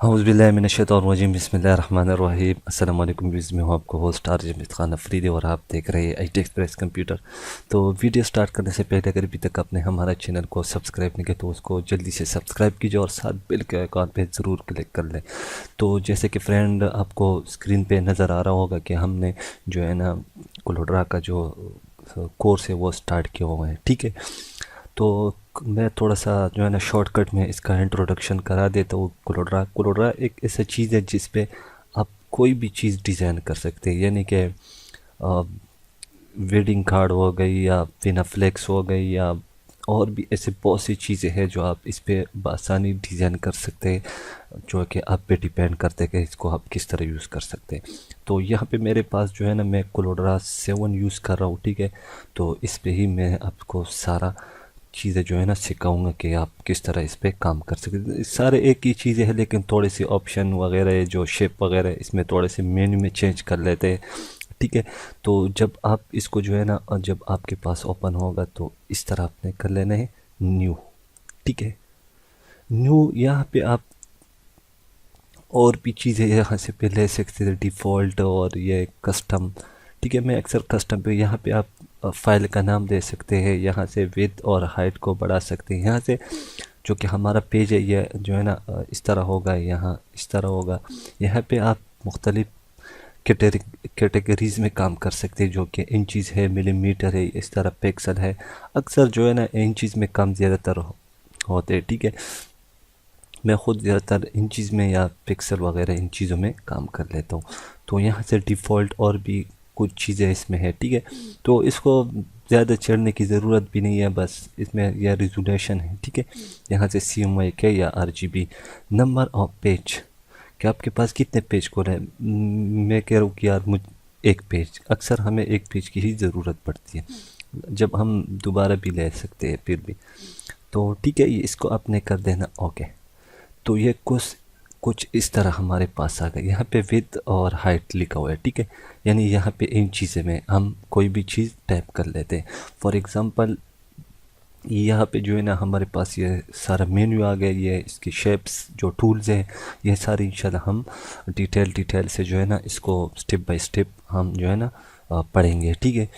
औज़ुबिल्लाहिमिनश्शैतानिर्रजीम बिस्मिल्लाहिर्रहमानिर्रहीम अस्सलाम वालेकुम। मैं हूँ आपको होस्ट आरजे खान अफरीदी और आप देख रहे हैं IT एक्सप्रेस कंप्यूटर। तो वीडियो स्टार्ट करने से पहले अगर अभी तक आपने हमारा चैनल को सब्सक्राइब नहीं किया तो उसको जल्दी से सब्सक्राइब कीजिए और साथ बेल के आइकॉन पे ज़रूर क्लिक कर लें। तो जैसे कि फ्रेंड आपको स्क्रीन पे नज़र आ रहा होगा कि हमने जो है ना कोलोड्रा का जो कोर्स है वो स्टार्ट किया हुआ है, ठीक है। तो मैं थोड़ा सा जो है ना शॉर्टकट में इसका इंट्रोडक्शन करा देता हूँ। कोलोड्रा एक ऐसा चीज़ है जिस पे आप कोई भी चीज़ डिज़ाइन कर सकते हैं, यानी कि वेडिंग कार्ड हो गई या पिना फ्लेक्स हो गई या और भी ऐसे बहुत सी चीज़ें हैं जो आप इस पे बआसानी डिज़ाइन कर सकते हैं, जो कि आप पे डिपेंड करते हैं कि इसको आप किस तरह यूज़ कर सकते हैं। तो यहाँ पे मेरे पास जो है ना मैं कोलोड्रा 7 यूज़ कर रहा हूँ, ठीक है। तो इस पे ही मैं आपको सारा चीज़ें जो है ना सिखाऊंगा कि आप किस तरह इस पे काम कर सकते। सारे एक ही चीज़ें हैं लेकिन थोड़ी सी ऑप्शन वगैरह जो शेप वगैरह इसमें थोड़े से मेन्यू में चेंज कर लेते हैं, ठीक है। तो जब आप इसको जो है ना जब आपके पास ओपन होगा तो इस तरह आपने कर लेना है न्यू, ठीक है। न्यू यहाँ पे आप और भी चीज़ें यहाँ से पे ले सकते थे, डिफ़ॉल्ट और ये कस्टम, ठीक है। मैं अक्सर कस्टम पे यहाँ पे आप फाइल का नाम दे सकते हैं, यहाँ से विड्थ और हाइट को बढ़ा सकते हैं। यहाँ से जो कि हमारा पेज है ये जो है ना इस तरह होगा, यहाँ इस तरह होगा। यहाँ पे आप मुख्तलिफ कैटेगरीज़ में काम कर सकते हैं, जो कि इंचज़ है, मिलीमीटर है, इस तरह पिक्सल है। अक्सर जो है ना इंचज़ में कम ज़्यादातर होते हैं, ठीक है। मैं ख़ुद ज़्यादातर इन चीज़ में या पिक्सल वगैरह इन चीज़ों में काम कर लेता हूँ। तो यहाँ से डिफ़ॉल्ट और भी कुछ चीज़ें इसमें है, ठीक है। तो इसको ज़्यादा चढ़ने की ज़रूरत भी नहीं है, बस इसमें यह रिजोल्यूशन है, ठीक है। यहाँ से CMYK या RGB। नंबर ऑफ पेज कि आपके पास कितने पेज को है। मैं कह रहा हूँ कि यार मुझ एक पेज, अक्सर हमें एक पेज की ही ज़रूरत पड़ती है, जब हम दोबारा भी ले सकते हैं फिर भी। तो ठीक है, ये इसको आपने कर देना ओके। तो ये कुछ इस तरह हमारे पास आ गया। यहाँ पे विड्थ और हाइट लिखा हुआ है, ठीक है। यानी यहाँ पे इन चीज़ें में हम कोई भी चीज़ टाइप कर लेते हैं। फॉर एग्ज़ाम्पल यहाँ पे जो है ना हमारे पास ये सारा मेन्यू आ गया, ये इसकी शेप्स जो टूल्स हैं ये सारी इंशाल्लाह हम डिटेल से जो है ना इसको स्टेप बाय स्टेप हम जो है ना पढ़ेंगे, ठीक है।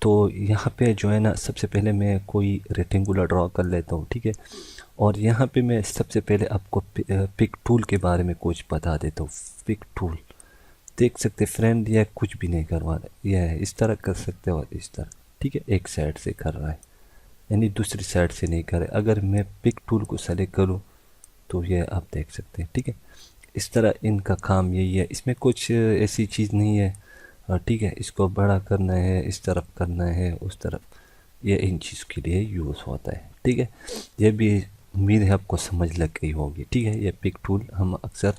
तो यहाँ पे जो है ना सबसे पहले मैं कोई रेक्टेंगुलर ड्रॉ कर लेता हूँ, ठीक है। और यहाँ पे मैं सबसे पहले आपको पिक टूल के बारे में कुछ बता देता हूँ। पिक टूल देख सकते फ्रेंड, यह कुछ भी नहीं करवा रहा, यह इस तरह कर सकते हो और इस तरह, ठीक है। एक साइड से कर रहा है यानी दूसरी साइड से नहीं करे। अगर मैं पिक टूल को सेलेक्ट करूँ तो ये आप देख सकते हैं, ठीक है। इस तरह इनका काम यही है, इसमें कुछ ऐसी चीज़ नहीं है, ठीक है। इसको बड़ा करना है, इस तरफ करना है, उस तरफ, ये इन चीज़ के लिए यूज़ होता है, ठीक है। ये भी उम्मीद है आपको समझ लग गई होगी, ठीक है। ये पिक टूल हम अक्सर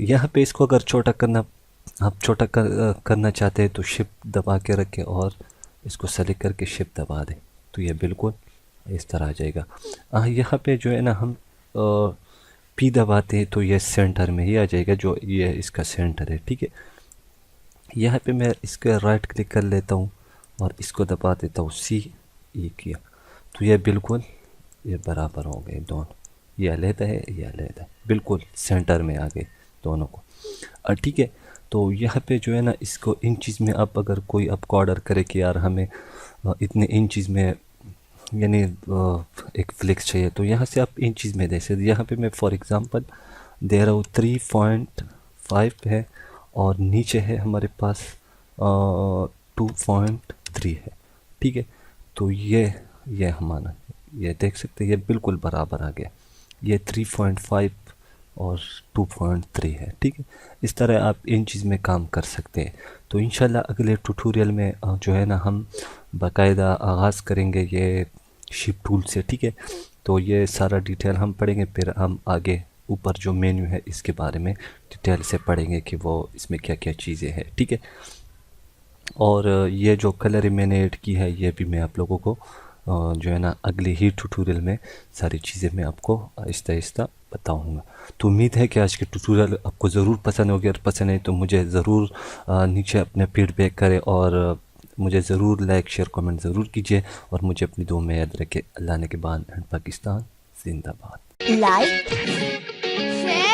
यहाँ पे इसको अगर छोटा करना, आप छोटा करना चाहते हैं तो शिफ्ट दबा के रखें और इसको सेलेक्ट करके शिफ्ट दबा दें तो ये बिल्कुल इस तरह आ जाएगा। यहाँ पे जो है ना हम P दबाते हैं तो ये सेंटर में ही आ जाएगा, जो ये इसका सेंटर है, ठीक है। यहाँ पे मैं इसका राइट क्लिक कर लेता हूँ और इसको दबा देता हूँ CE किया तो ये बिल्कुल ये बराबर हो गए दोनों, ये अलग है ये अलग है, बिल्कुल सेंटर में आ गए दोनों को, ठीक है। तो यहाँ पे जो है ना इसको इन चीज़ में आप अगर कोई आपको ऑर्डर करे कि यार हमें इतने इन चीज़ में यानी एक फ्लेक्स चाहिए तो यहाँ से आप इन चीज़ में दे सकते। यहाँ पे मैं फॉर एग्ज़ाम्पल दे रहा हूँ 3.5 है और नीचे है हमारे पास 2.3 है, ठीक है। तो ये हमारा ये देख सकते हैं ये बिल्कुल बराबर आ गया, ये 3.5 और 2.3 है, ठीक है। इस तरह आप इन चीज़ में काम कर सकते हैं। तो इंशाल्लाह अगले ट्यूटोरियल में जो है ना हम बाकायदा आगाज़ करेंगे ये शिप टूल से, ठीक है। तो ये सारा डिटेल हम पढ़ेंगे, फिर हम आगे ऊपर जो मेन्यू है इसके बारे में डिटेल से पढ़ेंगे कि वो इसमें क्या क्या चीज़ें हैं, ठीक है। और ये जो कलर मैंने ऐड की है ये भी मैं आप लोगों को जो है ना अगले ही ट्यूटोरियल में सारी चीज़ें मैं आपको आहिस्ता आहिस्ता बताऊंगा। तो उम्मीद है कि आज के ट्यूटोरियल आपको ज़रूर पसंद होगी, और पसंद है तो मुझे ज़रूर नीचे अपने फीडबैक करें और मुझे ज़रूर लाइक शेयर कमेंट ज़रूर कीजिए और मुझे अपनी दुआ में याद रखें। अल्लाह ने के बाद पाकिस्तान जिंदाबाद। Like share